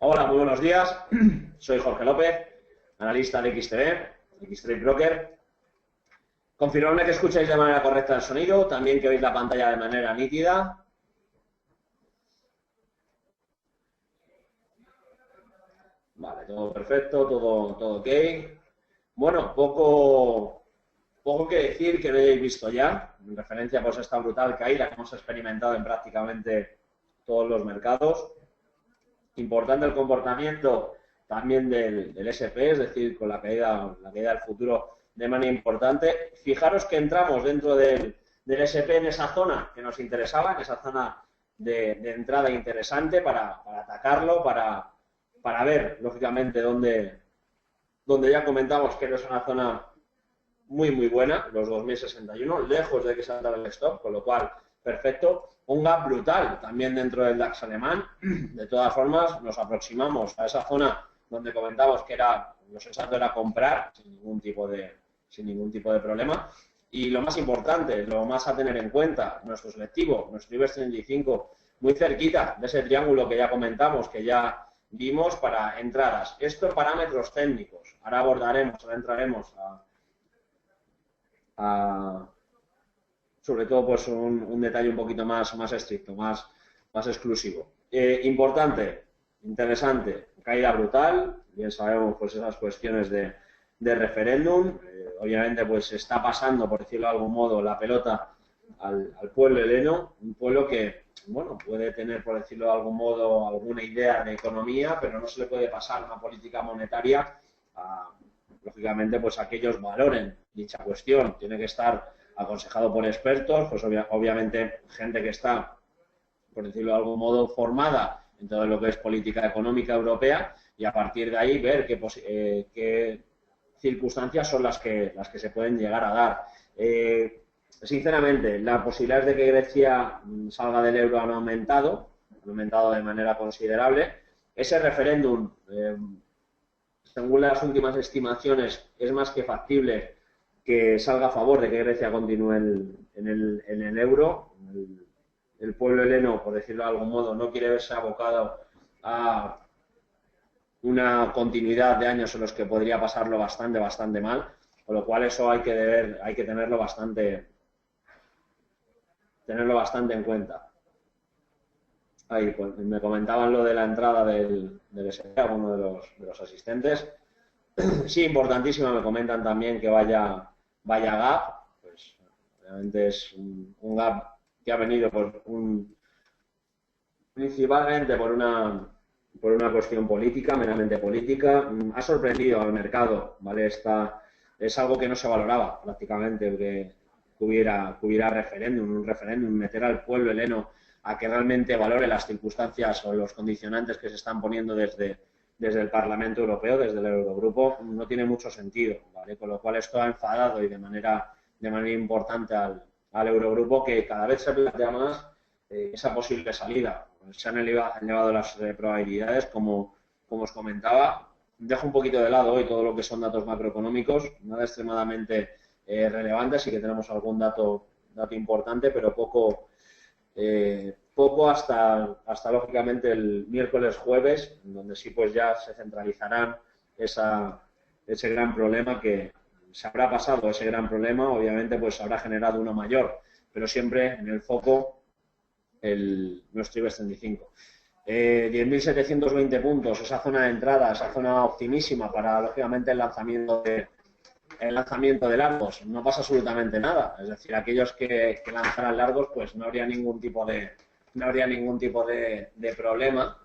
Hola, muy buenos días. Soy Jorge López, analista de XTB Broker. Confirmadme que escucháis de manera correcta el sonido, también que veis la pantalla de manera nítida. Vale, todo perfecto, todo ok. Bueno, poco que decir que no hayáis visto ya, en referencia pues, a esta brutal caída que hemos experimentado en prácticamente todos los mercados. Importante el comportamiento también del SP, es decir, con la caída del futuro de manera importante. Fijaros que entramos dentro del SP en esa zona que nos interesaba, en esa zona de entrada interesante para atacarlo, para ver, lógicamente, donde ya comentamos que es una zona muy buena, los 2061, lejos de que salga el stop, con lo cual, perfecto. Un gap brutal también dentro del DAX alemán. De todas formas, nos aproximamos a esa zona donde comentamos que lo sensato era comprar sin ningún tipo de problema. Y lo más importante, lo más a tener en cuenta, nuestro selectivo, nuestro IBEX 35, muy cerquita de ese triángulo que ya comentamos, que ya vimos para entradas. Estos parámetros técnicos, ahora entraremos sobre todo pues un detalle un poquito más estricto, más exclusivo. Importante, interesante, caída brutal, bien sabemos pues esas cuestiones de referéndum, obviamente pues está pasando, por decirlo de algún modo, la pelota al pueblo heleno, un pueblo que, bueno, puede tener, por decirlo de algún modo, alguna idea de economía, pero no se le puede pasar una política monetaria lógicamente, pues a que ellos valoren dicha cuestión. Tiene que estar aconsejado por expertos, pues obviamente gente que está, por decirlo de algún modo, formada en todo lo que es política económica europea y a partir de ahí ver qué circunstancias son las que se pueden llegar a dar. Sinceramente, las posibilidades de que Grecia salga del euro han aumentado de manera considerable. Ese referéndum, según las últimas estimaciones, es más que factible que salga a favor de que Grecia continúe en el euro. El pueblo heleno, por decirlo de algún modo, no quiere verse abocado a una continuidad de años en los que podría pasarlo bastante mal, con lo cual eso hay que tenerlo bastante en cuenta. Ahí, pues, me comentaban lo de la entrada del SP, alguno de los asistentes. Sí, importantísimo, me comentan también que vaya gap, pues realmente es un gap que ha venido principalmente por una cuestión política, meramente política. Ha sorprendido al mercado, ¿vale? Es algo que no se valoraba prácticamente, que hubiera un referéndum, meter al pueblo heleno a que realmente valore las circunstancias o los condicionantes que se están poniendo desde el Parlamento Europeo, desde el Eurogrupo, no tiene mucho sentido, ¿vale? Con lo cual esto ha enfadado y de manera importante al Eurogrupo, que cada vez se plantea más esa posible salida. Se han elevado las probabilidades, como os comentaba. Dejo un poquito de lado hoy todo lo que son datos macroeconómicos, nada extremadamente relevante, sí que tenemos algún dato importante, pero poco hasta lógicamente el miércoles, jueves, donde sí pues ya se centralizarán ese gran problema que se habrá pasado, ese gran problema, obviamente pues habrá generado uno mayor, pero siempre en el foco nuestro IBEX 35. 10.720 puntos, esa zona de entrada, esa zona optimísima para lógicamente el lanzamiento de largos. No pasa absolutamente nada, es decir, aquellos que lanzaran largos pues no habría ningún tipo de problema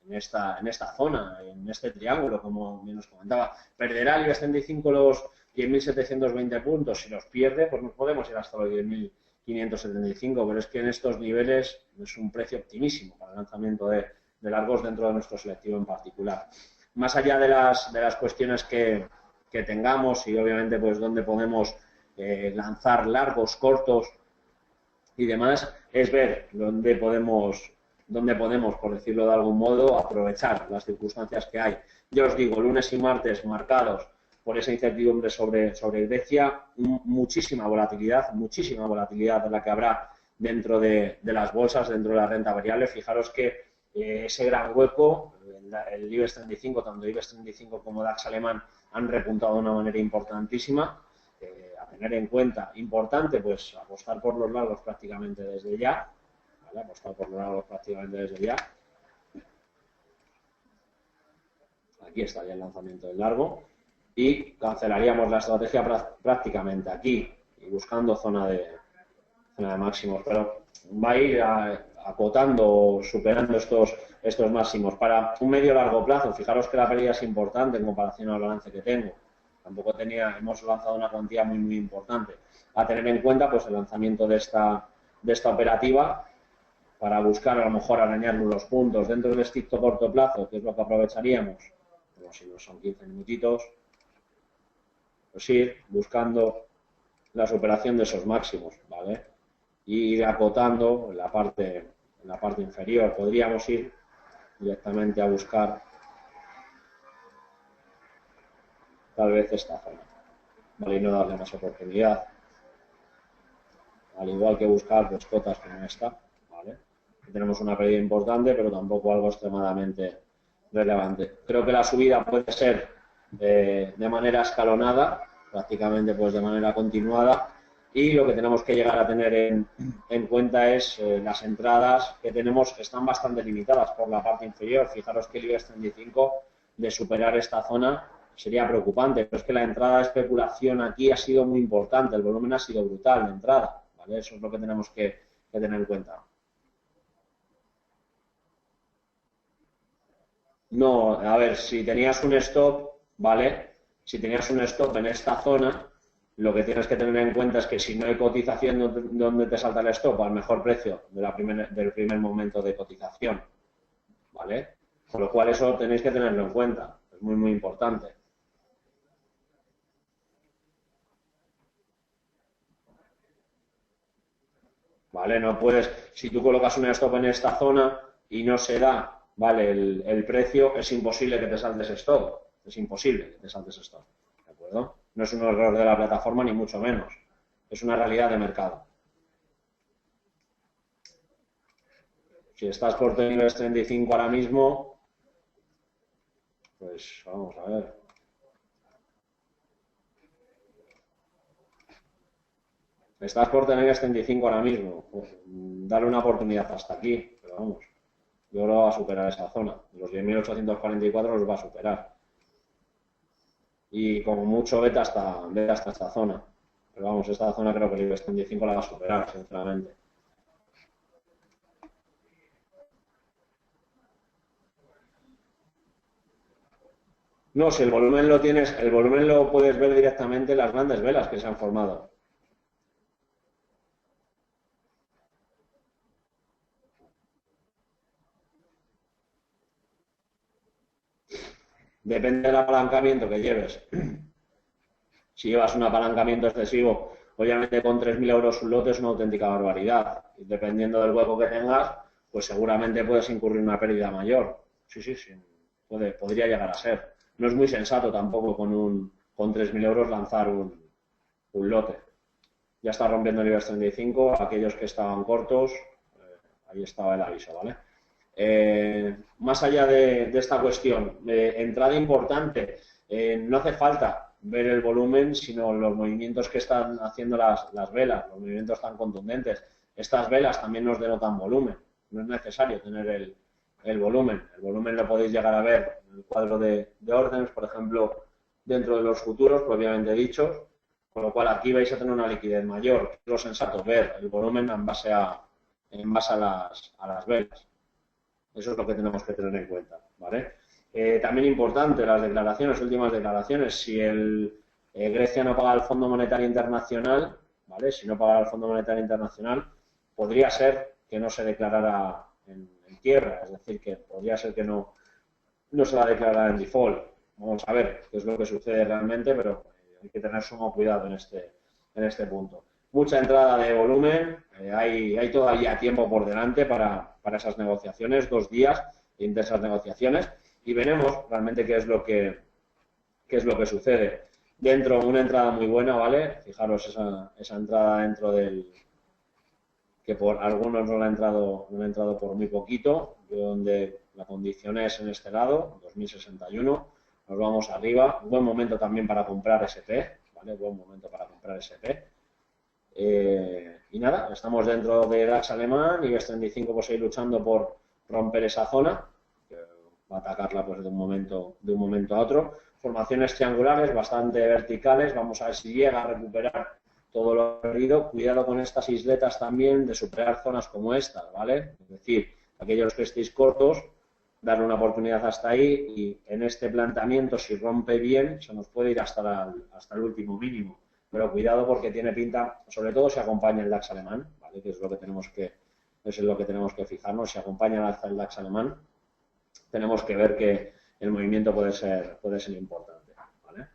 en esta zona, en este triángulo, como bien os comentaba. Perderá el IBEX 35 los 10.720 puntos, si los pierde pues nos podemos ir hasta los 10.575, pero es que en estos niveles es un precio optimísimo para el lanzamiento de largos dentro de nuestro selectivo en particular. Más allá de las cuestiones que tengamos y obviamente pues dónde podemos lanzar largos, cortos y demás, es ver dónde podemos, por decirlo de algún modo, aprovechar las circunstancias que hay. Ya os digo, lunes y martes marcados por esa incertidumbre sobre Grecia, muchísima volatilidad de la que habrá dentro de las bolsas, dentro de la renta variable. Fijaros que ese gran hueco, el IBEX 35, tanto IBEX 35 como DAX alemán han repuntado de una manera importantísima. A tener en cuenta, importante, pues apostar por los largos prácticamente desde ya, ¿vale? Apostar por los largos prácticamente desde ya. Aquí estaría el lanzamiento del largo y cancelaríamos la estrategia prácticamente aquí y buscando zona de máximos, pero va a ir acotando, superando estos máximos. Para un medio largo plazo, fijaros que la pérdida es importante en comparación al balance que tengo. Tampoco hemos lanzado una cuantía muy importante. A tener en cuenta pues el lanzamiento de esta operativa para buscar a lo mejor arañar los puntos dentro del estricto corto plazo, que es lo que aprovecharíamos, como si no son 15 minutitos, pues ir buscando la superación de esos máximos, ¿vale? Y ir acotando en la parte inferior. Podríamos ir directamente a buscar tal vez esta zona, ¿vale? Y no darle más oportunidad. Al igual que buscar pues cotas como esta, ¿vale? Aquí tenemos una pérdida importante, pero tampoco algo extremadamente relevante. Creo que la subida puede ser de manera escalonada, prácticamente pues de manera continuada, y lo que tenemos que llegar a tener en cuenta es las entradas que tenemos están bastante limitadas por la parte inferior. Fijaros que el IBEX 35 de superar esta zona sería preocupante, pero es que la entrada de especulación aquí ha sido muy importante, el volumen ha sido brutal de entrada, ¿vale? Eso es lo que tenemos que tener en cuenta. No, a ver, si tenías un stop, ¿vale? Si tenías un stop en esta zona, lo que tienes que tener en cuenta es que si no hay cotización donde te salta el stop al mejor precio del primer momento de cotización, ¿vale? Con lo cual eso tenéis que tenerlo en cuenta, es muy importante. ¿Vale? No puedes, si tú colocas un stop en esta zona y no se da, ¿vale? El precio, es imposible que te saltes stop, es imposible que te saltes stop, ¿de acuerdo? No es un error de la plataforma ni mucho menos, es una realidad de mercado. Si estás por IBEX 35 ahora mismo, pues vamos a ver. Estás por tener IBEX 35 ahora mismo, pues, dale una oportunidad hasta aquí, pero vamos, yo lo va a superar esa zona, los 10.844 los va a superar. Y como mucho vete hasta esta zona. Pero vamos, esta zona creo que el IBEX 35 la va a superar, sinceramente. No, si el volumen lo tienes, el volumen lo puedes ver directamente en las grandes velas que se han formado. Depende del apalancamiento que lleves. Si llevas un apalancamiento excesivo, obviamente con 3.000 euros un lote es una auténtica barbaridad. Y dependiendo del hueco que tengas, pues seguramente puedes incurrir una pérdida mayor. Sí, podría llegar a ser. No es muy sensato tampoco con 3.000 euros lanzar un lote. Ya está rompiendo el IBEX 35, aquellos que estaban cortos, ahí estaba el aviso, ¿vale? Más allá de esta cuestión, entrada importante, no hace falta ver el volumen, sino los movimientos que están haciendo las velas, los movimientos tan contundentes. Estas velas también nos denotan volumen, no es necesario tener el volumen. El volumen lo podéis llegar a ver en el cuadro de órdenes, por ejemplo, dentro de los futuros, propiamente dichos, con lo cual aquí vais a tener una liquidez mayor. Es lo sensato, ver el volumen en base a las velas. Eso es lo que tenemos que tener en cuenta, ¿vale? También importante, las declaraciones, últimas declaraciones. Si Grecia no paga al Fondo Monetario Internacional, ¿vale? Si no paga al Fondo Monetario Internacional, podría ser que no se declarara en quiebra, es decir, que podría ser que no se va a declarar en default. Vamos a ver qué es lo que sucede realmente, pero hay que tener sumo cuidado en este punto. Mucha entrada de volumen, hay todavía tiempo por delante para esas negociaciones, 2 días de intensas negociaciones, y veremos realmente qué es lo que sucede. Dentro, una entrada muy buena, ¿vale? Fijaros esa entrada dentro del que por algunos no le ha entrado por muy poquito, donde la condición es en este lado, 2061, nos vamos arriba, buen momento también para comprar SP, ¿vale? Buen momento para comprar SP. Y nada, estamos dentro de DAX alemán, IBEX 35 pues seguir luchando por romper esa zona, que va a atacarla pues de un momento a otro. Formaciones triangulares bastante verticales, vamos a ver si llega a recuperar todo lo perdido. Cuidado con estas isletas también de superar zonas como estas, ¿vale? Es decir, aquellos que estéis cortos, darle una oportunidad hasta ahí y en este planteamiento, si rompe bien, se nos puede ir hasta el último mínimo. Pero cuidado porque tiene pinta, sobre todo si acompaña el DAX alemán, ¿vale? Que es lo que tenemos que fijarnos. Si acompaña el DAX alemán, tenemos que ver que el movimiento puede ser importante, ¿vale?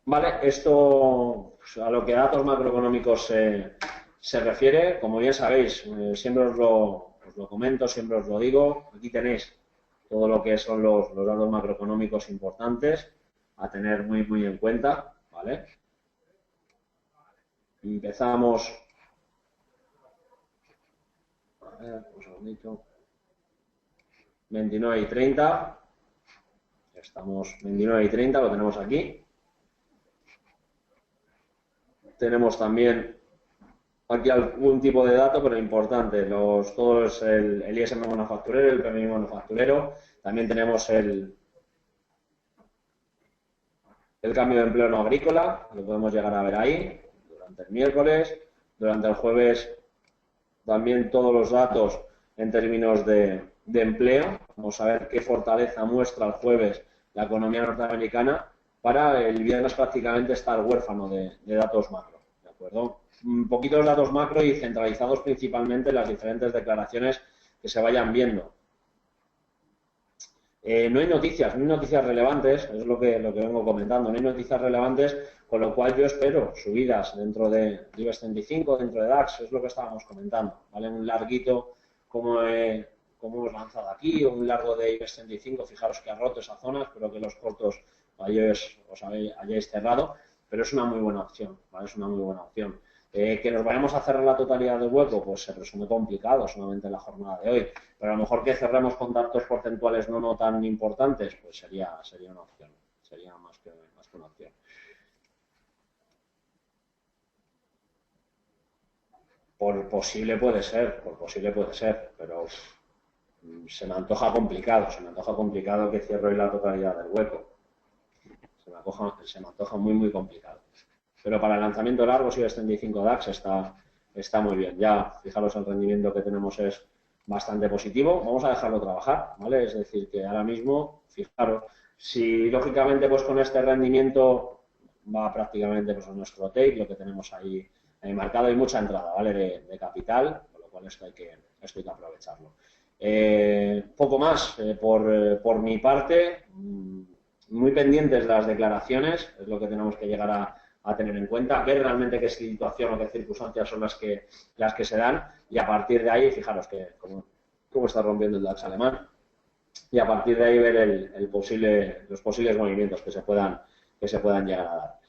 Vale, esto pues, a lo que a datos macroeconómicos se refiere, como bien sabéis, siempre os lo comento, siempre os lo digo, aquí tenéis todo lo que son los datos macroeconómicos importantes a tener muy en cuenta, ¿vale? Empezamos. A ver, un segundito. 29 y 30. Estamos 29 y 30, lo tenemos aquí. Tenemos también aquí algún tipo de dato, pero importante. Todo es el ISM manufacturero, el PMI manufacturero. También tenemos el cambio de empleo no agrícola, lo podemos llegar a ver ahí, durante el miércoles. Durante el jueves también todos los datos en términos de empleo. Vamos a ver qué fortaleza muestra el jueves la economía norteamericana. Para el viernes prácticamente estar huérfano de datos macro, ¿de acuerdo? Poquitos datos macro y centralizados principalmente en las diferentes declaraciones que se vayan viendo. No hay noticias relevantes, es lo que vengo comentando, no hay noticias relevantes, con lo cual yo espero subidas dentro de IBEX 35, dentro de DAX, es lo que estábamos comentando, ¿vale? Un larguito como hemos lanzado aquí, o un largo de IBEX 35, fijaros que ha roto esa zona, espero que los cortos os hayáis cerrado, pero es una muy buena opción, ¿vale? Es una muy buena opción. Que nos vayamos a cerrar la totalidad del hueco, pues se presume complicado solamente en la jornada de hoy. Pero a lo mejor que cerremos con datos porcentuales no tan importantes, pues sería una opción. Sería más que una opción. Por posible puede ser, pero se me antoja complicado que cierre hoy la totalidad del hueco. Se me antoja muy complicado. Pero para el lanzamiento largo, si IBEX 35 DAX está muy bien. Ya, fijaros, el rendimiento que tenemos es bastante positivo. Vamos a dejarlo trabajar, ¿vale? Es decir, que ahora mismo, fijaros, si lógicamente pues con este rendimiento va prácticamente pues a nuestro take, lo que tenemos ahí marcado, hay mucha entrada, ¿vale? De capital, con lo cual esto hay que aprovecharlo. Poco más por mi parte, muy pendientes de las declaraciones, es lo que tenemos que llegar a tener en cuenta, ver realmente qué situación o qué circunstancias son las que se dan y a partir de ahí, fijaros que cómo está rompiendo el DAX alemán y a partir de ahí ver los posibles movimientos que se puedan llegar a dar.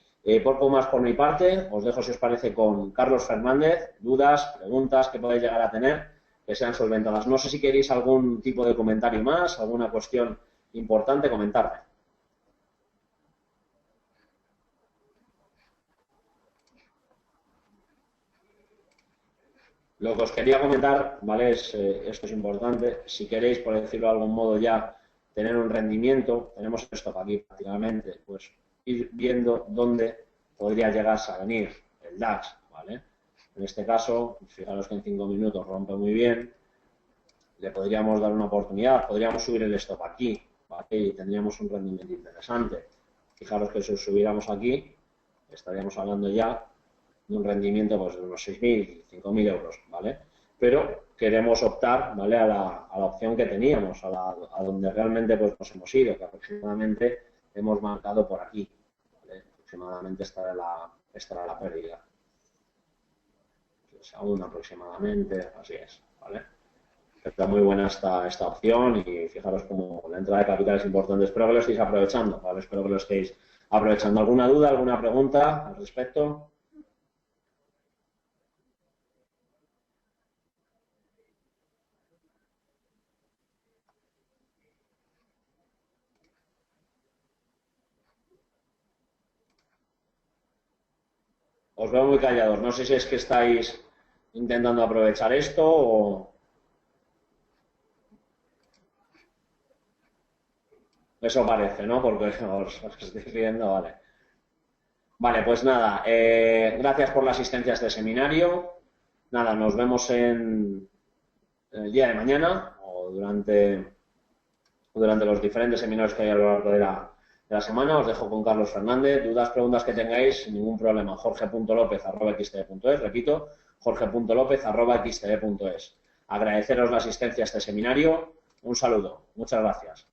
Poco más por mi parte, os dejo si os parece con Carlos Fernández, dudas, preguntas que podáis llegar a tener, que sean solventadas. No sé si queréis algún tipo de comentario más, alguna cuestión importante, comentarme. Lo que os quería comentar, ¿vale? Esto es importante. Si queréis, por decirlo de algún modo, ya tener un rendimiento, tenemos esto aquí prácticamente, pues ir viendo dónde podría llegarse a venir el DAX, ¿vale? En este caso, fijaros que en 5 minutos rompe muy bien, le podríamos dar una oportunidad, podríamos subir el stop aquí, ¿vale? Y tendríamos un rendimiento interesante. Fijaros que si subiéramos aquí, estaríamos hablando ya de un rendimiento pues, de unos 6.000, 5.000 euros, ¿vale? Pero queremos optar, ¿vale? a la opción que teníamos, a donde realmente pues, nos hemos ido, que aproximadamente hemos marcado por aquí, ¿vale? Aproximadamente estará la pérdida. Aún aproximadamente, así es, ¿vale? Está muy buena esta opción y fijaros como la entrada de capital es importante. Espero que lo estéis aprovechando, ¿vale? Espero que lo estéis aprovechando. ¿Alguna duda, alguna pregunta al respecto? os veo muy callados. No sé si es que estáis intentando aprovechar esto o... Eso parece, ¿no? Porque os estoy viendo, vale. Vale, pues nada, gracias por la asistencia a este seminario. Nada, nos vemos en el día de mañana o durante los diferentes seminarios que hay a lo largo de la semana. Os dejo con Carlos Fernández. Dudas, preguntas que tengáis, sin ningún problema. jorge.lopez@xtb.es, repito, jorge.lopez@xtb.es. Agradeceros la asistencia a este seminario. Un saludo. Muchas gracias.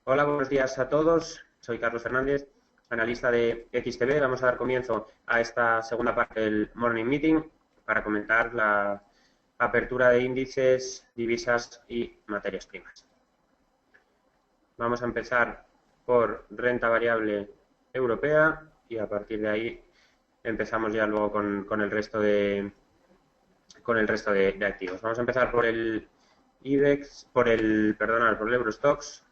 Hola, buenos días a todos. Soy Carlos Fernández, analista de XTB. Vamos a dar comienzo a esta segunda parte del Morning Meeting para comentar la apertura de índices, divisas y materias primas. Vamos a empezar por renta variable europea y a partir de ahí empezamos ya luego con el resto de activos. Vamos a empezar por el IBEX, por el Eurostoxx.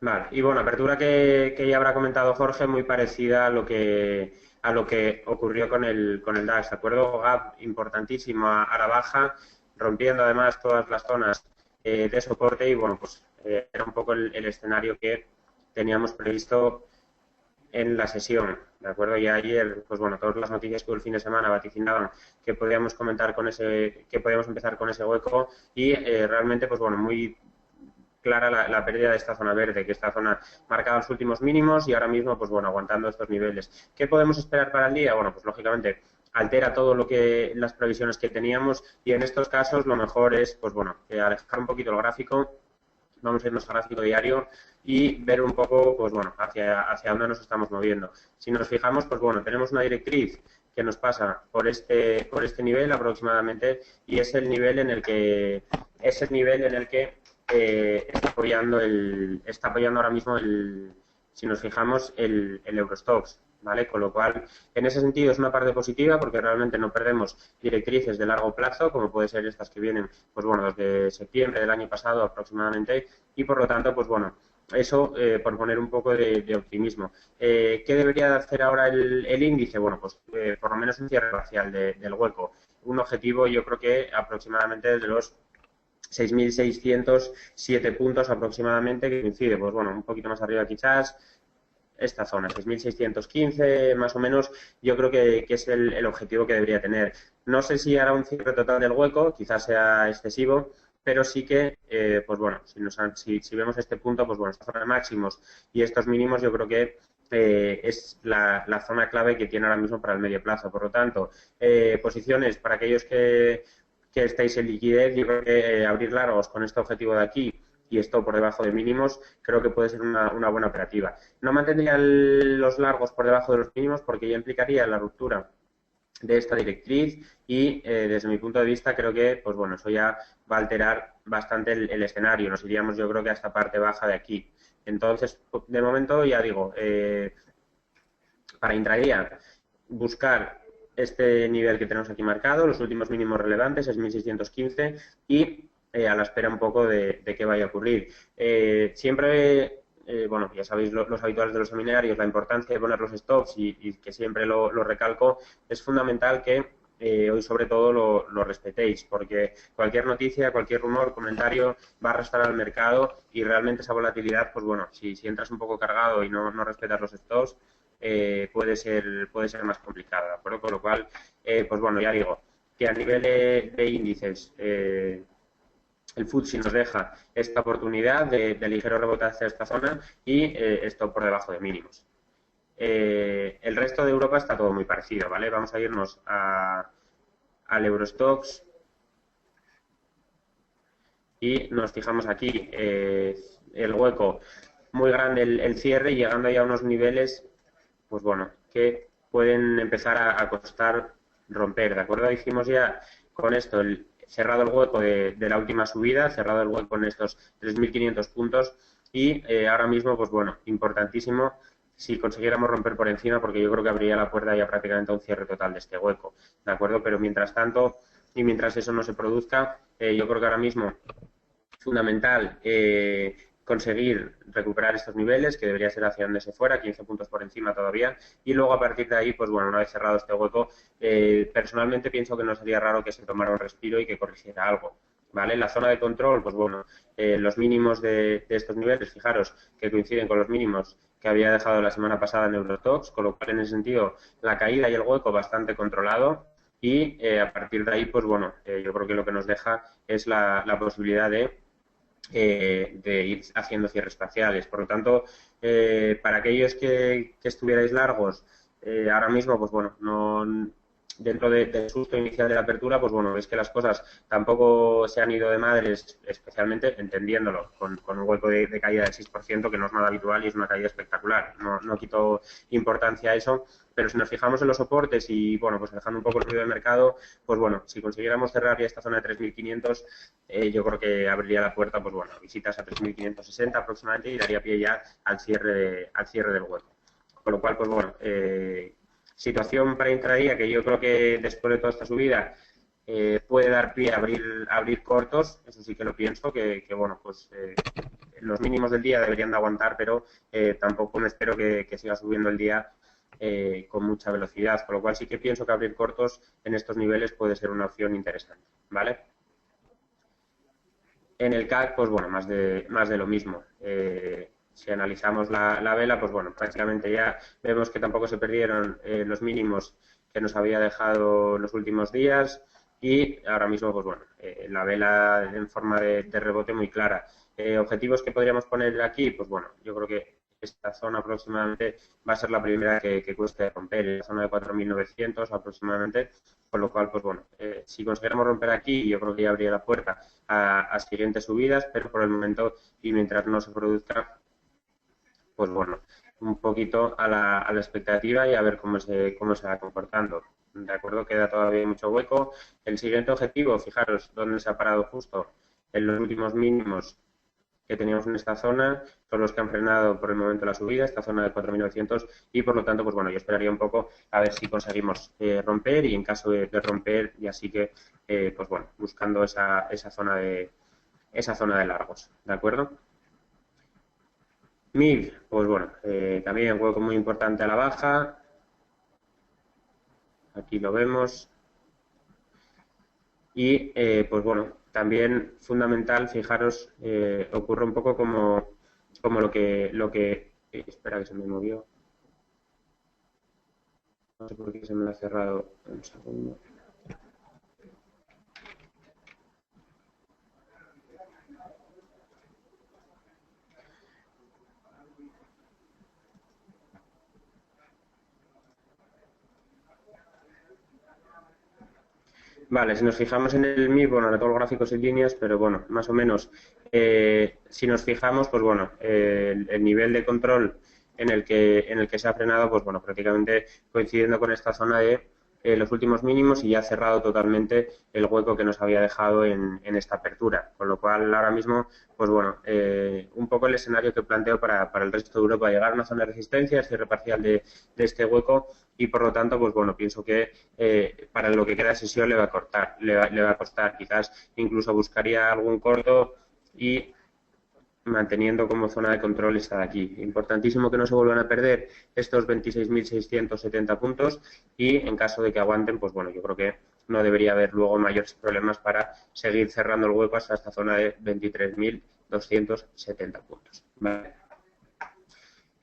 Vale, y bueno, apertura que ya habrá comentado Jorge, muy parecida a lo que ocurrió con el DAX, ¿de acuerdo? Gap importantísimo a la baja, rompiendo además todas las zonas de soporte y bueno, pues era un poco el escenario que teníamos previsto en la sesión, ¿de acuerdo? Y ayer, pues bueno, todas las noticias que hubo el fin de semana vaticinaban que podíamos empezar con ese hueco y realmente, pues bueno, muy clara la pérdida de esta zona verde, que esta zona marcaba los últimos mínimos y ahora mismo, pues bueno, aguantando estos niveles. ¿Qué podemos esperar para el día? Bueno, pues lógicamente altera todo lo que las previsiones que teníamos y en estos casos lo mejor es, pues bueno, alejar un poquito el gráfico. Vamos a irnos al gráfico diario y ver un poco, pues bueno, hacia dónde nos estamos moviendo. Si nos fijamos, pues bueno, tenemos una directriz que nos pasa por este nivel aproximadamente y es el nivel en el que está apoyando ahora mismo si nos fijamos, el Eurostoxx, ¿vale? Con lo cual, en ese sentido es una parte positiva porque realmente no perdemos directrices de largo plazo, como puede ser estas que vienen, pues bueno, desde septiembre del año pasado aproximadamente, y por lo tanto, pues bueno, eso por poner un poco de optimismo. ¿Qué debería hacer ahora el índice? Bueno, pues por lo menos un cierre parcial del hueco. Un objetivo, yo creo que aproximadamente de los 6.607 puntos aproximadamente, que coincide, pues bueno, un poquito más arriba quizás, esta zona, 6.615 más o menos, yo creo que es el objetivo que debería tener. No sé si hará un cierre total del hueco, quizás sea excesivo, pero sí que, pues bueno, si vemos este punto, pues bueno, esta zona de máximos y estos mínimos yo creo que es la zona clave que tiene ahora mismo para el medio plazo. Por lo tanto, posiciones para aquellos que estáis en liquidez, yo creo que abrir largos con este objetivo de aquí y esto por debajo de mínimos, creo que puede ser una buena operativa. No mantendría los largos por debajo de los mínimos porque ya implicaría la ruptura de esta directriz y desde mi punto de vista creo que, pues bueno, eso ya va a alterar bastante el escenario. Nos iríamos yo creo que a esta parte baja de aquí. Entonces, de momento ya digo, para intradía, buscar este nivel que tenemos aquí marcado, los últimos mínimos relevantes, es 1.615 y a la espera un poco de qué vaya a ocurrir. Siempre bueno, ya sabéis los habituales de los seminarios, la importancia de poner los stops y que siempre lo recalco, es fundamental que hoy sobre todo lo respetéis, porque cualquier noticia, cualquier rumor, comentario va a arrastrar al mercado y realmente esa volatilidad, pues bueno, si entras un poco cargado y no respetas los stops, puede ser más complicado, ¿de acuerdo? Con lo cual, pues bueno, ya digo, que a nivel de índices, el FTSE nos deja esta oportunidad de ligero rebote hacia esta zona y esto por debajo de mínimos. El resto de Europa está todo muy parecido, ¿vale? Vamos a irnos al Eurostoxx y nos fijamos aquí el hueco muy grande, el cierre, llegando ya a unos niveles, pues bueno, que pueden empezar a costar romper, ¿de acuerdo? Hicimos ya con esto cerrado el hueco de la última subida, cerrado el hueco en estos 3.500 puntos y ahora mismo, pues bueno, importantísimo si consiguiéramos romper por encima, porque yo creo que abriría la puerta ya prácticamente a un cierre total de este hueco, ¿de acuerdo? Pero mientras tanto, y mientras eso no se produzca, yo creo que ahora mismo es fundamental conseguir recuperar estos niveles, que debería ser hacia donde se fuera, 15 puntos por encima todavía, y luego a partir de ahí, pues bueno, una vez cerrado este hueco, personalmente pienso que no sería raro que se tomara un respiro y que corrigiera algo, ¿vale? La zona de control, pues bueno, los mínimos de estos niveles, fijaros que coinciden con los mínimos que había dejado la semana pasada en Eurostoxx, con lo cual en ese sentido la caída y el hueco bastante controlado y a partir de ahí, pues bueno, yo creo que lo que nos deja es la posibilidad de ir haciendo cierres parciales. Por lo tanto, para aquellos que estuvierais largos, ahora mismo, pues bueno, no dentro del susto inicial de la apertura, pues bueno, veis que las cosas tampoco se han ido de madres, especialmente entendiéndolo, con un hueco de caída del 6%, que no es nada habitual y es una caída espectacular. No quito importancia a eso, pero si nos fijamos en los soportes y, bueno, pues dejando un poco el ruido de mercado, pues bueno, si consiguiéramos cerrar ya esta zona de 3.500, yo creo que abriría la puerta, pues bueno, visitas a 3.560 aproximadamente y daría pie ya al cierre del hueco. Con lo cual, pues bueno, situación para intradía que yo creo que después de toda esta subida puede dar pie a abrir cortos, eso sí que lo pienso, que bueno, pues los mínimos del día deberían de aguantar, pero tampoco me espero que siga subiendo el día con mucha velocidad, con lo cual sí que pienso que abrir cortos en estos niveles puede ser una opción interesante, ¿vale? En el CAC, pues bueno, más de lo mismo. Si analizamos la vela, pues bueno, prácticamente ya vemos que tampoco se perdieron los mínimos que nos había dejado los últimos días y ahora mismo, pues bueno, la vela en forma de rebote muy clara. Objetivos que podríamos poner aquí, pues bueno, yo creo que esta zona aproximadamente va a ser la primera que cueste romper, en la zona de 4.900 aproximadamente, con lo cual, pues bueno, si consiguiéramos romper aquí, yo creo que ya abría la puerta a siguientes subidas, pero por el momento y mientras no se produzca, pues bueno, un poquito a la expectativa y a ver cómo se va comportando. De acuerdo, queda todavía mucho hueco. El siguiente objetivo, fijaros dónde se ha parado justo en los últimos mínimos que teníamos en esta zona, son los que han frenado por el momento la subida, esta zona de 4.900 y por lo tanto, pues bueno, yo esperaría un poco a ver si conseguimos romper y en caso de romper, ya sí que, pues bueno, buscando esa zona de largos, ¿de acuerdo? MIB, pues bueno, también hueco muy importante a la baja. Aquí lo vemos. Y, pues bueno, también fundamental, fijaros, ocurre un poco como lo que espera que se me movió. No sé por qué se me lo ha cerrado. Un segundo. Vale, si nos fijamos en el MIB, bueno, no todos los gráficos en líneas, pero bueno, más o menos, si nos fijamos, pues bueno, el nivel de control en el que se ha frenado, pues bueno, prácticamente coincidiendo con esta zona de los últimos mínimos y ya ha cerrado totalmente el hueco que nos había dejado en esta apertura. Con lo cual, ahora mismo, pues bueno, un poco el escenario que planteo para el resto de Europa, llegar a una zona de resistencia, cierre parcial de este hueco y, por lo tanto, pues bueno, pienso que para lo que queda de sesión le va a costar. Quizás incluso buscaría algún corto y manteniendo como zona de control esta de aquí. Importantísimo que no se vuelvan a perder estos 26.670 puntos y en caso de que aguanten, pues bueno, yo creo que no debería haber luego mayores problemas para seguir cerrando el hueco hasta esta zona de 23.270 puntos. ¿Vale?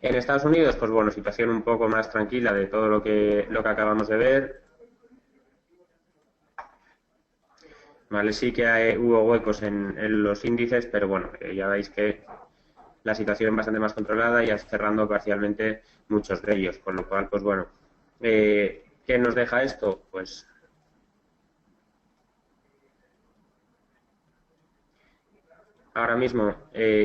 En Estados Unidos, pues bueno, situación un poco más tranquila de todo lo que acabamos de ver. Vale, sí que hubo huecos en los índices, pero bueno, ya veis que la situación bastante más controlada y ya cerrando parcialmente muchos de ellos, con lo cual, pues bueno, ¿qué nos deja esto? Pues ahora mismo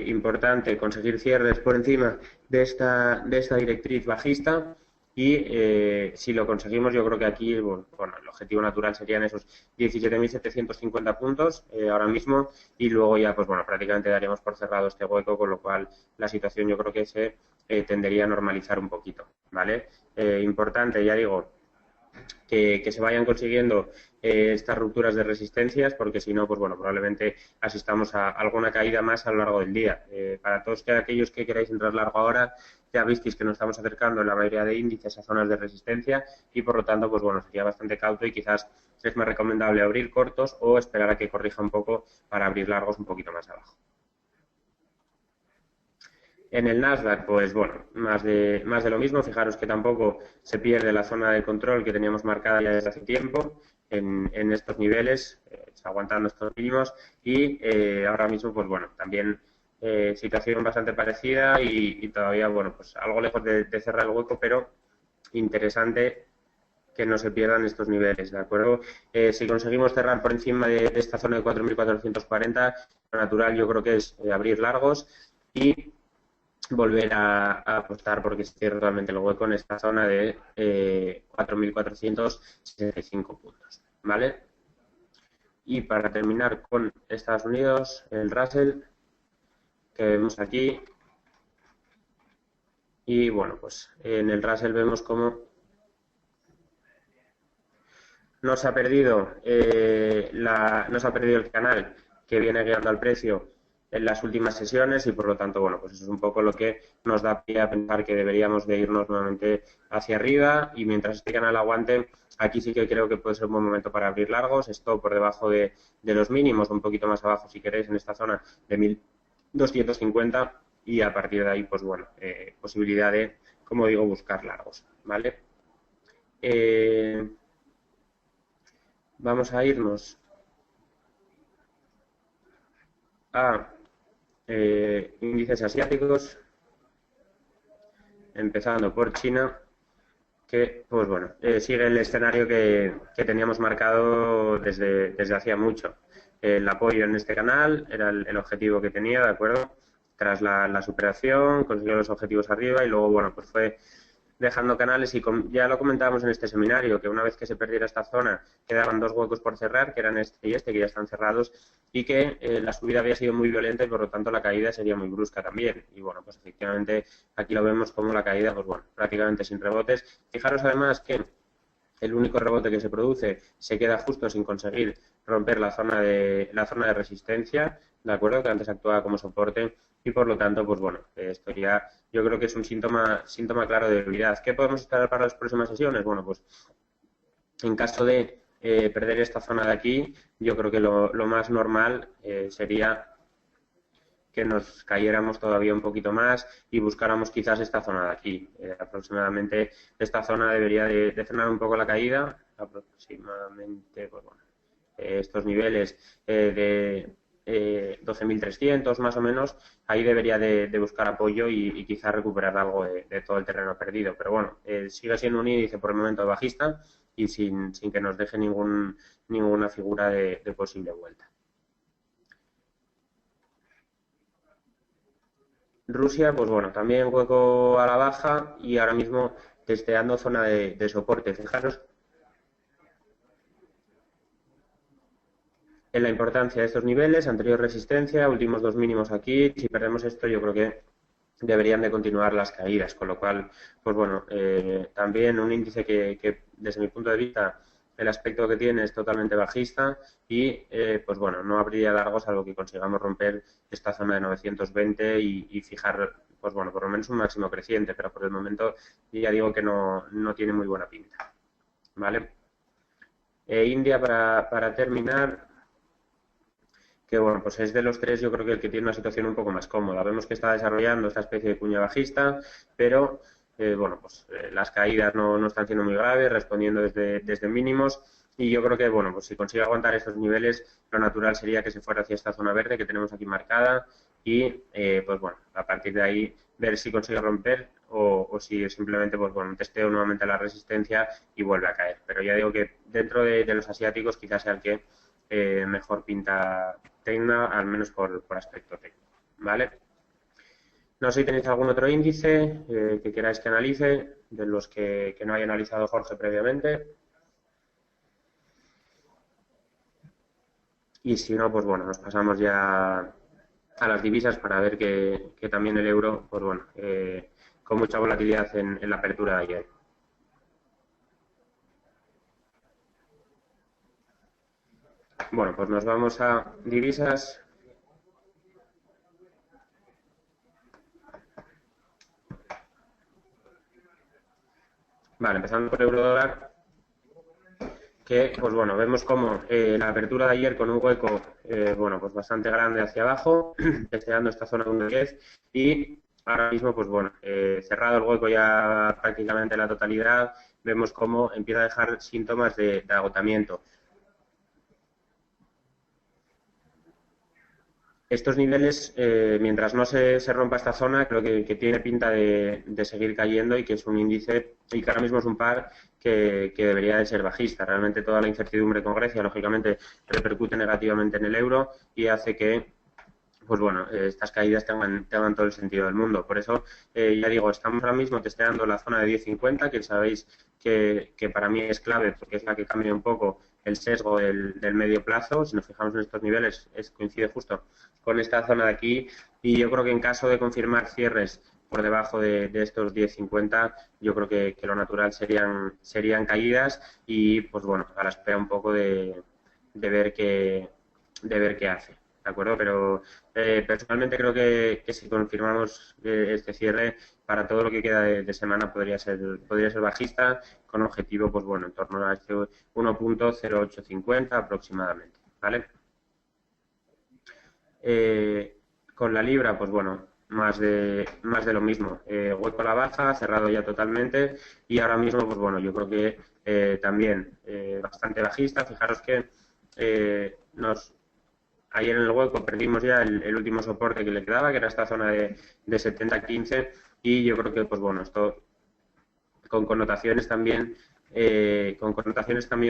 importante conseguir cierres por encima de esta directriz bajista y si lo conseguimos yo creo que aquí bueno, el objetivo natural serían esos 17.750 puntos ahora mismo y luego ya pues bueno prácticamente daríamos por cerrado este hueco, con lo cual la situación yo creo que se tendería a normalizar un poquito, ¿vale? Importante, ya digo, que se vayan consiguiendo estas rupturas de resistencias, porque si no, pues bueno, probablemente asistamos a alguna caída más a lo largo del día. Para todos aquellos que queráis entrar largo ahora, ya visteis que nos estamos acercando en la mayoría de índices a zonas de resistencia y por lo tanto, pues bueno, sería bastante cauto y quizás es más recomendable abrir cortos o esperar a que corrija un poco para abrir largos un poquito más abajo. En el Nasdaq, pues bueno, más de lo mismo. Fijaros que tampoco se pierde la zona de control que teníamos marcada ya desde hace tiempo en estos niveles, aguantando estos mínimos y ahora mismo, pues bueno, también situación bastante parecida y todavía, bueno, pues algo lejos de cerrar el hueco, pero interesante que no se pierdan estos niveles, ¿de acuerdo? Si conseguimos cerrar por encima de esta zona de 4.440, lo natural yo creo que es abrir largos y volver a apostar porque se cierra totalmente el hueco en esta zona de 4.465 puntos, ¿vale? Y para terminar con Estados Unidos, el Russell, que vemos aquí, y bueno, pues en el Russell vemos cómo no se ha perdido el canal que viene guiando al precio en las últimas sesiones y por lo tanto, bueno, pues eso es un poco lo que nos da pie a pensar que deberíamos de irnos nuevamente hacia arriba y mientras este canal aguante, aquí sí que creo que puede ser un buen momento para abrir largos, esto por debajo de los mínimos, un poquito más abajo si queréis en esta zona de 1.250 y a partir de ahí, pues bueno, posibilidad de, como digo, buscar largos, ¿vale? Vamos a irnos a índices asiáticos, empezando por China, que pues bueno, sigue el escenario que teníamos marcado desde hacía mucho. El apoyo en este canal era el objetivo que tenía, ¿de acuerdo? Tras la superación, consiguió los objetivos arriba y luego, bueno, pues fue dejando canales y ya lo comentábamos en este seminario, que una vez que se perdiera esta zona quedaban dos huecos por cerrar, que eran este y este, que ya están cerrados, y que la subida había sido muy violenta y por lo tanto la caída sería muy brusca también. Y bueno, pues efectivamente aquí lo vemos como la caída, pues bueno, prácticamente sin rebotes. Fijaros además que el único rebote que se produce se queda justo sin conseguir romper la zona de resistencia, ¿de acuerdo? Que antes actuaba como soporte y por lo tanto, pues bueno, esto ya yo creo que es un síntoma claro de debilidad. ¿Qué podemos esperar para las próximas sesiones? Bueno, pues en caso de perder esta zona de aquí, yo creo que lo más normal sería que nos cayéramos todavía un poquito más y buscáramos quizás esta zona de aquí. Aproximadamente esta zona debería de frenar un poco la caída, aproximadamente, pues bueno, estos niveles de 12.300 más o menos, ahí debería de buscar apoyo y quizás recuperar algo de todo el terreno perdido. Pero bueno, sigue siendo un índice por el momento bajista y sin que nos deje ninguna figura de posible vuelta. Rusia, pues bueno, también hueco a la baja y ahora mismo testeando zona de soporte. Fijaros en la importancia de estos niveles, anterior resistencia, últimos dos mínimos aquí. Si perdemos esto, yo creo que deberían de continuar las caídas, con lo cual, pues bueno, también un índice que desde mi punto de vista el aspecto que tiene es totalmente bajista y, pues bueno, no abriría largo salvo que consigamos romper esta zona de 920 y fijar, pues bueno, por lo menos un máximo creciente, pero por el momento ya digo que no tiene muy buena pinta, ¿vale? India, para terminar, que bueno, pues es de los tres yo creo que el que tiene una situación un poco más cómoda. Vemos que está desarrollando esta especie de cuña bajista, pero bueno, pues las caídas no están siendo muy graves, respondiendo desde mínimos, y yo creo que bueno, pues si consigue aguantar estos niveles, lo natural sería que se fuera hacia esta zona verde que tenemos aquí marcada y pues bueno, a partir de ahí ver si consigue romper o si simplemente pues bueno, testeo nuevamente la resistencia y vuelve a caer. Pero ya digo que dentro de los asiáticos quizás sea el que mejor pinta tenga, al menos por aspecto técnico, ¿vale? No sé si tenéis algún otro índice que queráis que analice, de los que no haya analizado Jorge previamente. Y si no, pues bueno, nos pasamos ya a las divisas para ver que también el euro, pues bueno, con mucha volatilidad en la apertura de ayer. Bueno, pues nos vamos a divisas. Vale, empezando por euro dólar, que pues bueno, vemos como la apertura de ayer con un hueco bueno, pues bastante grande hacia abajo, testeando esta zona de 1.10 y ahora mismo pues bueno, cerrado el hueco ya prácticamente la totalidad, vemos cómo empieza a dejar síntomas de agotamiento. Estos niveles, mientras no se rompa esta zona, creo que tiene pinta de seguir cayendo y que es un índice y que ahora mismo es un par que debería de ser bajista. Realmente toda la incertidumbre con Grecia, lógicamente, repercute negativamente en el euro y hace que, pues bueno, estas caídas tengan todo el sentido del mundo. Por eso, ya digo, estamos ahora mismo testeando la zona de 10.50, que sabéis que para mí es clave porque es la que cambia un poco el sesgo del medio plazo. Si nos fijamos en estos niveles, coincide justo con esta zona de aquí y yo creo que en caso de confirmar cierres por debajo de estos 10.50, yo creo que lo natural serían caídas y, pues bueno, a la espera un poco de ver qué hace. ¿De acuerdo? Pero personalmente creo que si confirmamos este cierre, para todo lo que queda de semana podría ser bajista, con objetivo, pues bueno, en torno a este 1.0850 aproximadamente, ¿vale? Con la libra, pues bueno, más de lo mismo. Hueco a la baja, cerrado ya totalmente y ahora mismo, pues bueno, yo creo que también bastante bajista. Fijaros que ayer en el hueco perdimos ya el último soporte que le quedaba, que era esta zona de 70-15 y yo creo que, pues bueno, esto con connotaciones también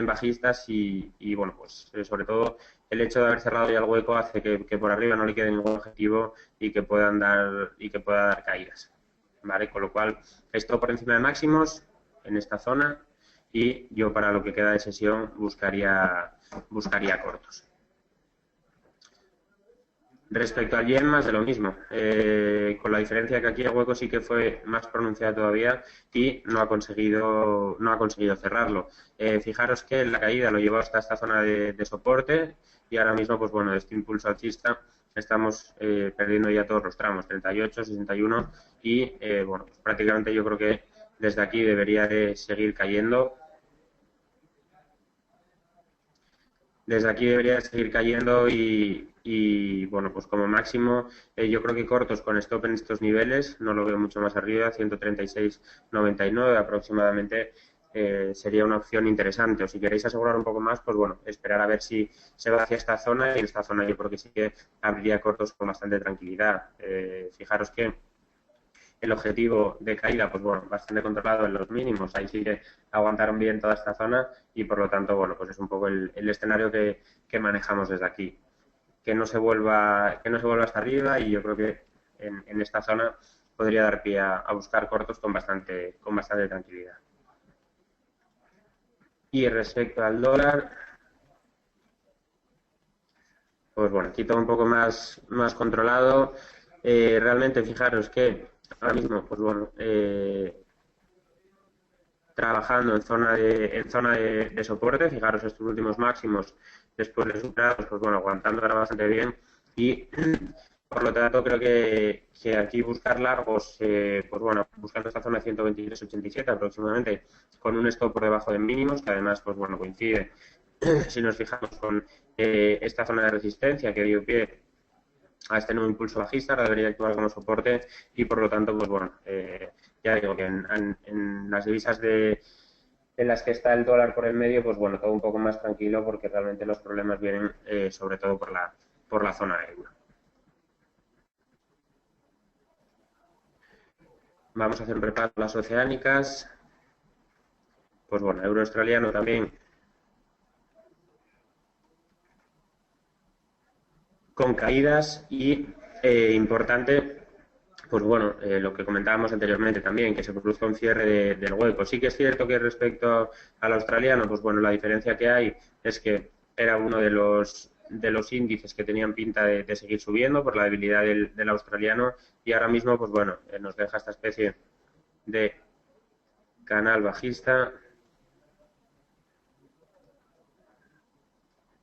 bajistas y bueno, pues sobre todo el hecho de haber cerrado ya el hueco hace que por arriba no le quede ningún objetivo y que pueda dar caídas, ¿vale? Con lo cual, esto por encima de máximos en esta zona y yo para lo que queda de sesión buscaría cortos. Respecto al yen, más de lo mismo, con la diferencia que aquí el hueco sí que fue más pronunciado todavía y no ha conseguido cerrarlo. Fijaros que la caída lo llevó hasta esta zona de soporte y ahora mismo, pues bueno, este impulso alcista estamos perdiendo ya todos los tramos, 38, 61 y bueno, pues prácticamente yo creo que desde aquí debería de seguir cayendo. Desde aquí debería seguir cayendo y bueno, pues como máximo yo creo que cortos con stop en estos niveles, no lo veo mucho más arriba, 136.99 aproximadamente sería una opción interesante. O si queréis asegurar un poco más, pues bueno, esperar a ver si se va hacia esta zona y en esta zona yo creo que sí que abriría cortos con bastante tranquilidad. Fijaros que el objetivo de caída, pues bueno, bastante controlado en los mínimos, ahí sí que aguantaron bien toda esta zona y por lo tanto, bueno, pues es un poco el escenario que manejamos desde aquí. Que no se vuelva hasta arriba y yo creo que en esta zona podría dar pie a buscar cortos con bastante tranquilidad. Y respecto al dólar, pues bueno, aquí todo un poco más controlado. Realmente fijaros que ahora mismo, pues bueno, trabajando en zona de soporte. Fijaros, estos últimos máximos, después de superados, pues bueno, aguantando ahora bastante bien y por lo tanto creo que aquí buscar largos, pues bueno, buscando esta zona de 123,87 aproximadamente, con un stop por debajo de mínimos, que además, pues bueno, coincide, si nos fijamos con esta zona de resistencia que dio pie a este nuevo impulso bajista, ahora debería actuar como soporte y por lo tanto, pues bueno, ya digo que en las divisas en las que está el dólar por el medio, pues bueno, todo un poco más tranquilo porque realmente los problemas vienen sobre todo por la zona euro. Vamos a hacer un repaso de las oceánicas. Pues bueno, euro australiano también con caídas y importante, pues bueno, lo que comentábamos anteriormente también, que se produzca un cierre del hueco. Sí que es cierto que respecto al australiano, pues bueno, la diferencia que hay es que era uno de los índices que tenían pinta de seguir subiendo por la debilidad del australiano y ahora mismo, pues bueno, nos deja esta especie de canal bajista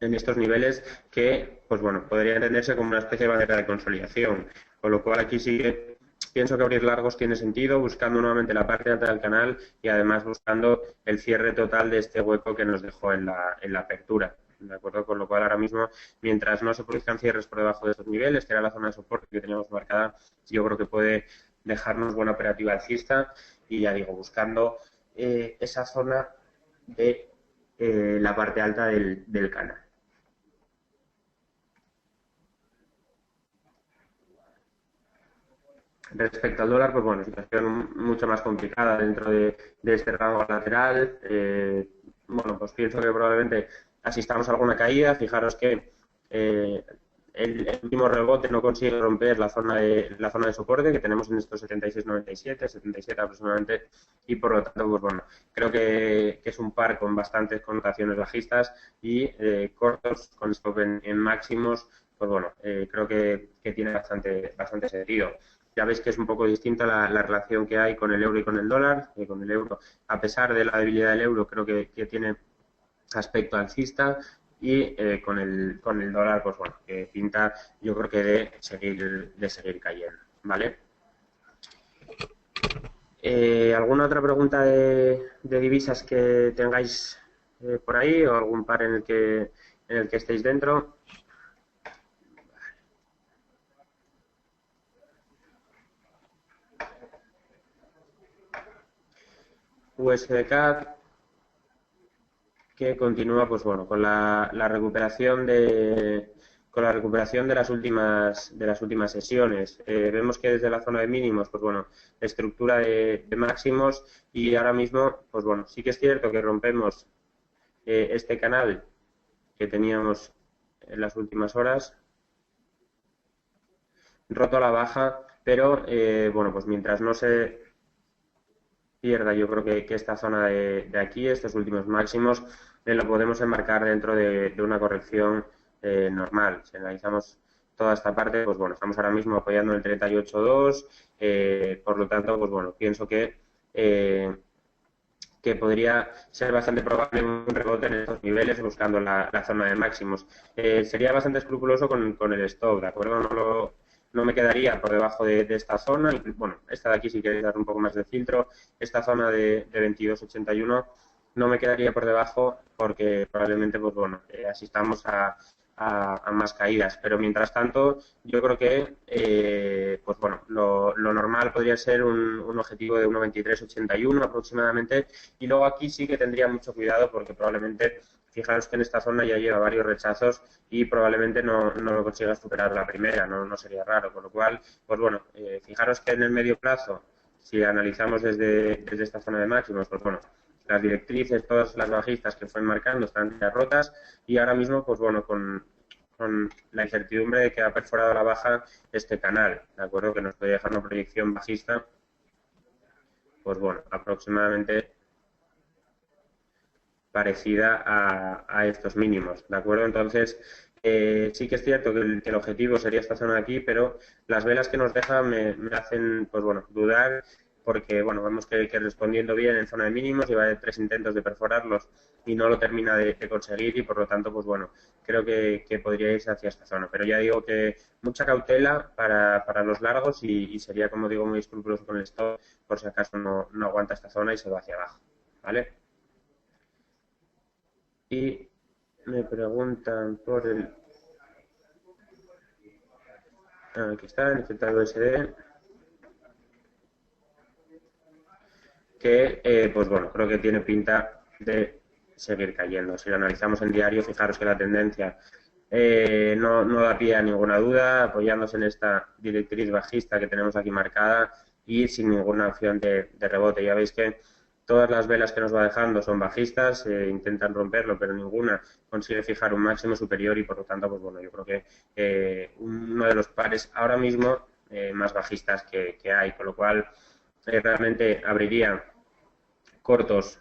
en estos niveles que, pues bueno, podría entenderse como una especie de bandera de consolidación, con lo cual aquí sí que pienso que abrir largos tiene sentido, buscando nuevamente la parte alta del canal y además buscando el cierre total de este hueco que nos dejó en la apertura. ¿De acuerdo? Con lo cual ahora mismo, mientras no se produzcan cierres por debajo de estos niveles, que era la zona de soporte que teníamos marcada, yo creo que puede dejarnos buena operativa alcista y ya digo, buscando esa zona de la parte alta del canal. Respecto al dólar, pues bueno, situación mucho más complicada dentro de este rango lateral. Bueno, pues pienso que probablemente asistamos a alguna caída. Fijaros que el último rebote no consigue romper la zona de soporte que tenemos en estos 76,97, 77 aproximadamente, y por lo tanto, pues bueno, creo que es un par con bastantes connotaciones bajistas y cortos con stop en máximos, pues bueno, creo que tiene bastante sentido. Ya veis que es un poco distinta la relación que hay con el euro y con el dólar. Con el euro, a pesar de la debilidad del euro, creo que tiene aspecto alcista y con el dólar, pues bueno, que pinta, yo creo que de seguir cayendo, ¿vale? ¿Alguna otra pregunta de divisas que tengáis por ahí o algún par en el que estéis dentro? USD-CAD, que continúa, pues bueno, con la recuperación de las últimas sesiones. Vemos que desde la zona de mínimos, pues bueno, estructura de máximos y ahora mismo, pues bueno, sí que es cierto que rompemos este canal que teníamos en las últimas horas, roto a la baja, pero bueno, pues mientras no se pierda, yo creo que esta zona de aquí, estos últimos máximos, lo podemos enmarcar dentro de una corrección normal. Si analizamos toda esta parte, pues bueno, estamos ahora mismo apoyando el 38.2, por lo tanto, pues bueno, pienso que podría ser bastante probable un rebote en estos niveles buscando la zona de máximos. Sería bastante escrupuloso con el stop, ¿de acuerdo? No me quedaría por debajo de esta zona. Bueno, esta de aquí, si queréis dar un poco más de filtro, esta zona de 22.81 no me quedaría por debajo porque probablemente, pues bueno, asistamos a más caídas. Pero mientras tanto, yo creo que, pues bueno, lo normal podría ser un objetivo de 1.2381 aproximadamente. Y luego aquí sí que tendría mucho cuidado porque probablemente, fijaros que en esta zona ya lleva varios rechazos y probablemente no lo consiga superar la primera, no sería raro. Con lo cual, pues bueno, fijaros que en el medio plazo, si analizamos desde esta zona de máximos, pues bueno, las directrices, todas las bajistas que fueron marcando están ya rotas y ahora mismo, pues bueno, con la incertidumbre de que ha perforado a la baja este canal, ¿de acuerdo? Que nos puede dejar una proyección bajista, pues bueno, aproximadamente parecida a estos mínimos, ¿de acuerdo? Entonces, sí que es cierto que el objetivo sería esta zona de aquí, pero las velas que nos deja me hacen, pues bueno, dudar porque bueno, vemos que respondiendo bien en zona de mínimos, lleva 3 intentos de perforarlos y no lo termina de conseguir y por lo tanto, pues bueno, creo que podría irse hacia esta zona. Pero ya digo que mucha cautela para los largos y sería, como digo, muy escrupuloso con el stop por si acaso no aguanta esta zona y se va hacia abajo, ¿vale? Y me preguntan por el... Aquí está, el ZUSD. Que, pues bueno, creo que tiene pinta de seguir cayendo. Si lo analizamos en diario, fijaros que la tendencia no da pie a ninguna duda, apoyándose en esta directriz bajista que tenemos aquí marcada y sin ninguna opción de rebote. Ya veis que todas las velas que nos va dejando son bajistas, intentan romperlo, pero ninguna consigue fijar un máximo superior y por lo tanto, pues bueno, yo creo que uno de los pares ahora mismo más bajistas que hay, con lo cual realmente abriría cortos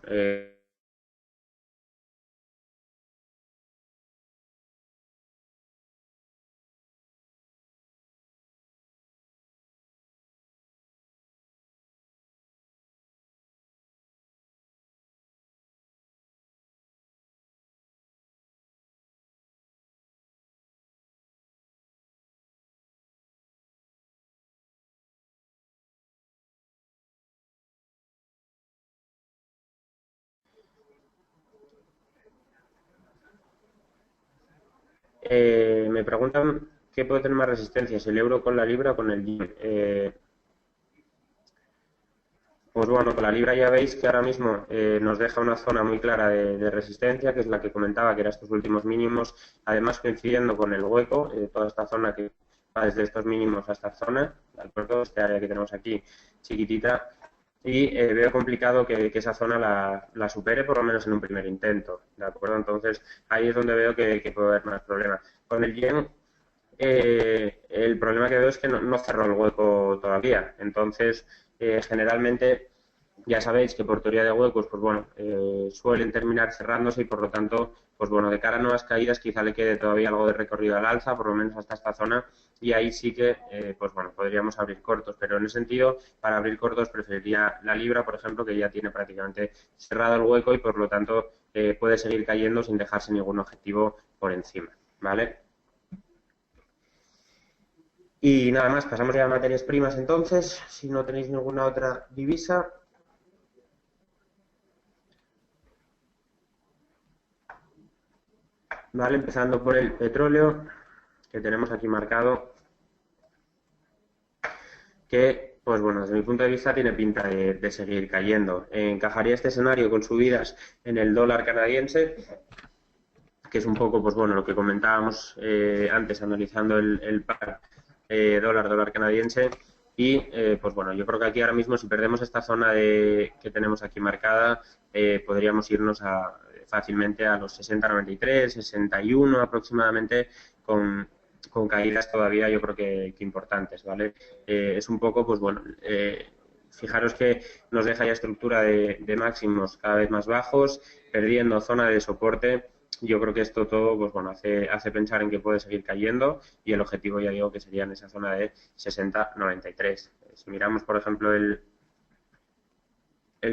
me preguntan qué puede tener más resistencia, si el euro con la libra o con el yen. Pues bueno, con la libra ya veis que ahora mismo nos deja una zona muy clara de resistencia, que es la que comentaba, que era estos últimos mínimos, además coincidiendo con el hueco, toda esta zona que va desde estos mínimos a esta zona, ¿de acuerdo? Este área que tenemos aquí chiquitita, y veo complicado que esa zona la supere, por lo menos en un primer intento, ¿de acuerdo? Entonces ahí es donde veo que puede haber más problemas. Con el yen, el problema que veo es que no cerró el hueco todavía, entonces generalmente ya sabéis que por teoría de huecos, pues bueno, suelen terminar cerrándose y por lo tanto, pues bueno, de cara a nuevas caídas quizá le quede todavía algo de recorrido al alza, por lo menos hasta esta zona, y ahí sí que, pues bueno, podríamos abrir cortos, pero en ese sentido, para abrir cortos preferiría la libra, por ejemplo, que ya tiene prácticamente cerrado el hueco y por lo tanto puede seguir cayendo sin dejarse ningún objetivo por encima, ¿vale? Y nada más, pasamos ya a materias primas entonces, si no tenéis ninguna otra divisa. Vale, empezando por el petróleo, que tenemos aquí marcado, que, pues bueno, desde mi punto de vista tiene pinta de seguir cayendo. Encajaría este escenario con subidas en el dólar canadiense, que es un poco, pues bueno, lo que comentábamos antes, analizando el par dólar canadiense. Y, pues bueno, yo creo que aquí ahora mismo, si perdemos esta zona que tenemos aquí marcada, podríamos irnos fácilmente a los 60,93, 61 aproximadamente, con caídas todavía yo creo que importantes, ¿vale? Es un poco, pues bueno, fijaros que nos deja ya estructura de máximos cada vez más bajos, perdiendo zona de soporte. Yo creo que esto todo, pues bueno, hace pensar en que puede seguir cayendo y el objetivo, ya digo, que sería en esa zona de 60,93. Si miramos, por ejemplo, el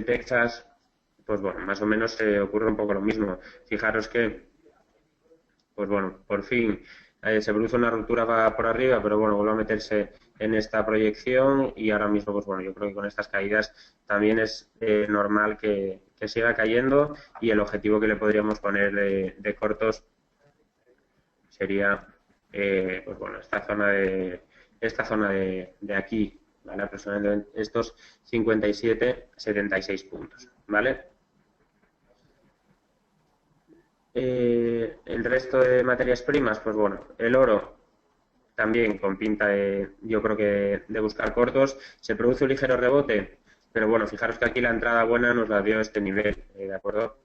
Texas, pues bueno, más o menos ocurre un poco lo mismo. Fijaros que, pues bueno, por fin se produce una ruptura por arriba, pero bueno, vuelve a meterse en esta proyección y ahora mismo, pues bueno, yo creo que con estas caídas también es normal que siga cayendo y el objetivo que le podríamos poner de cortos sería, pues bueno, esta zona de aquí, ¿vale? Aproximadamente estos 57-76 puntos, ¿vale? El resto de materias primas, pues bueno, el oro también con pinta yo creo que de buscar cortos. Se produce un ligero rebote, pero bueno, fijaros que aquí la entrada buena nos la dio este nivel, ¿de acuerdo?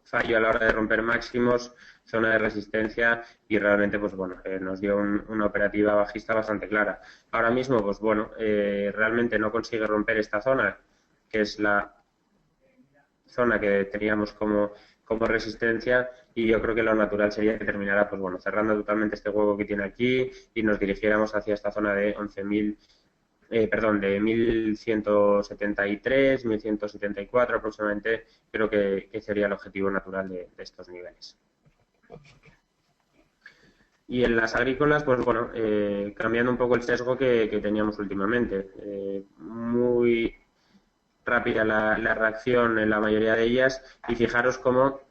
Fallo a la hora de romper máximos, zona de resistencia y realmente, pues bueno, nos dio una operativa bajista bastante clara. Ahora mismo, pues bueno, realmente no consigue romper esta zona, que es la zona que teníamos como resistencia y yo creo que lo natural sería que terminara, pues bueno, cerrando totalmente este hueco que tiene aquí y nos dirigiéramos hacia esta zona de perdón, de 1173, 1174 aproximadamente, creo que sería el objetivo natural de estos niveles. Y en las agrícolas, pues bueno, cambiando un poco el sesgo que teníamos últimamente. Muy rápida la reacción en la mayoría de ellas y fijaros cómo,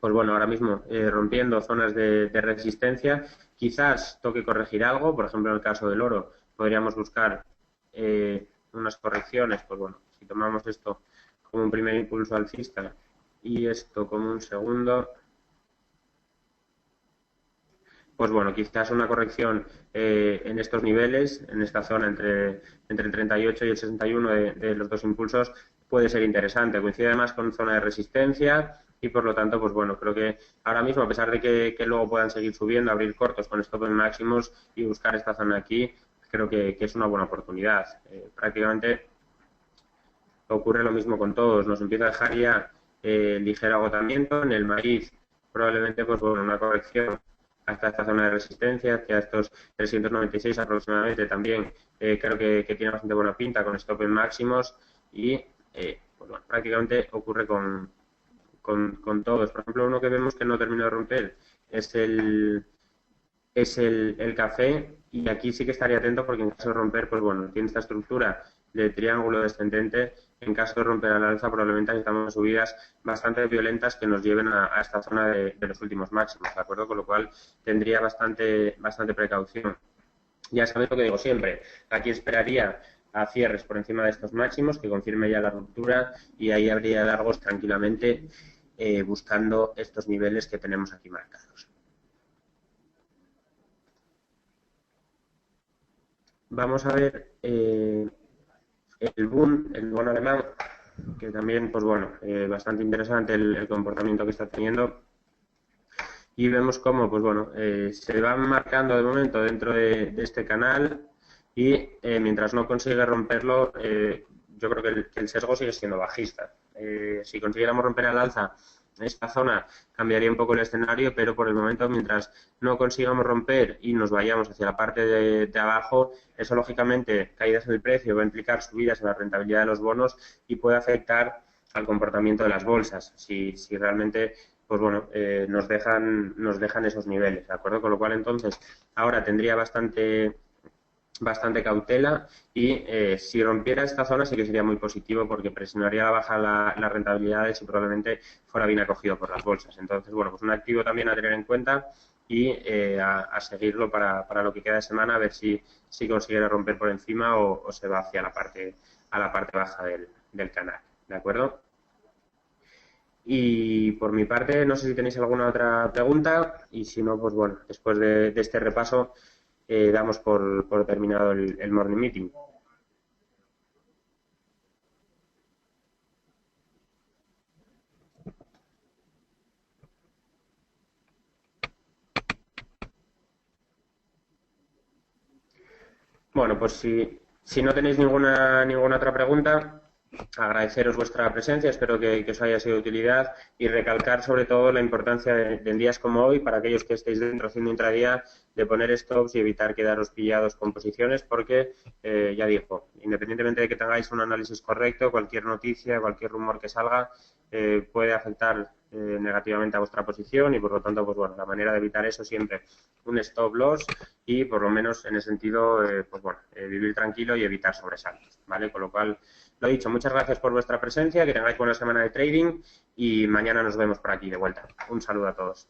pues bueno, ahora mismo rompiendo zonas de resistencia, quizás toque corregir algo, por ejemplo en el caso del oro podríamos buscar unas correcciones, pues bueno, si tomamos esto como un primer impulso alcista y esto como un segundo, pues bueno, quizás una corrección en estos niveles, en esta zona entre el 38 y el 61 de los dos impulsos, puede ser interesante. Coincide además con zona de resistencia y por lo tanto, pues bueno, creo que ahora mismo, a pesar de que luego puedan seguir subiendo, abrir cortos con stop en máximos y buscar esta zona aquí, creo que es una buena oportunidad. Prácticamente ocurre lo mismo con todos. Nos empieza a dejar ya ligero agotamiento. En el maíz, probablemente, pues bueno, una corrección hasta esta zona de resistencia, hacia estos 396 aproximadamente también, creo que tiene bastante buena pinta con stop en máximos y pues bueno, prácticamente ocurre con todos. Por ejemplo, uno que vemos que no termina de romper es el café y aquí sí que estaría atento porque en caso de romper, pues bueno, tiene esta estructura de triángulo descendente. En caso de romper al alza, probablemente estamos en subidas bastante violentas que nos lleven a esta zona de los últimos máximos, ¿de acuerdo? Con lo cual tendría bastante precaución. Ya sabéis lo que digo siempre, aquí esperaría a cierres por encima de estos máximos, que confirme ya la ruptura y ahí habría largos tranquilamente buscando estos niveles que tenemos aquí marcados. Vamos a ver el bono alemán, que también, pues bueno, bastante interesante el comportamiento que está teniendo. Y vemos cómo, pues bueno, se van marcando de momento dentro de este canal y mientras no consigue romperlo, yo creo que el sesgo sigue siendo bajista. Si consiguiéramos romper al alza esta zona, cambiaría un poco el escenario, pero por el momento, mientras no consigamos romper y nos vayamos hacia la parte de abajo, eso lógicamente, caídas en el precio, va a implicar subidas en la rentabilidad de los bonos y puede afectar al comportamiento de las bolsas, si realmente pues bueno, nos dejan esos niveles, ¿de acuerdo? Con lo cual, entonces, ahora tendría bastante cautela y si rompiera esta zona sí que sería muy positivo porque presionaría a la baja las rentabilidades y probablemente fuera bien acogido por las bolsas. Entonces, bueno, pues un activo también a tener en cuenta y a seguirlo para lo que queda de semana, a ver si consiguiera romper por encima o se va hacia la parte baja del canal, ¿de acuerdo? Y por mi parte, no sé si tenéis alguna otra pregunta y si no, pues bueno, después de este repaso damos por terminado el morning meeting. Bueno, pues si no tenéis ninguna otra pregunta, agradeceros vuestra presencia, espero que os haya sido de utilidad y recalcar sobre todo la importancia de días como hoy, para aquellos que estéis dentro haciendo intradía, de poner stops y evitar quedaros pillados con posiciones porque, ya digo, independientemente de que tengáis un análisis correcto, cualquier noticia, cualquier rumor que salga puede afectar negativamente a vuestra posición y por lo tanto, pues bueno, la manera de evitar eso siempre un stop loss y por lo menos en ese sentido, pues bueno, vivir tranquilo y evitar sobresaltos, ¿vale? Con lo cual, lo dicho, muchas gracias por vuestra presencia, que tengáis buena semana de trading y mañana nos vemos por aquí de vuelta. Un saludo a todos.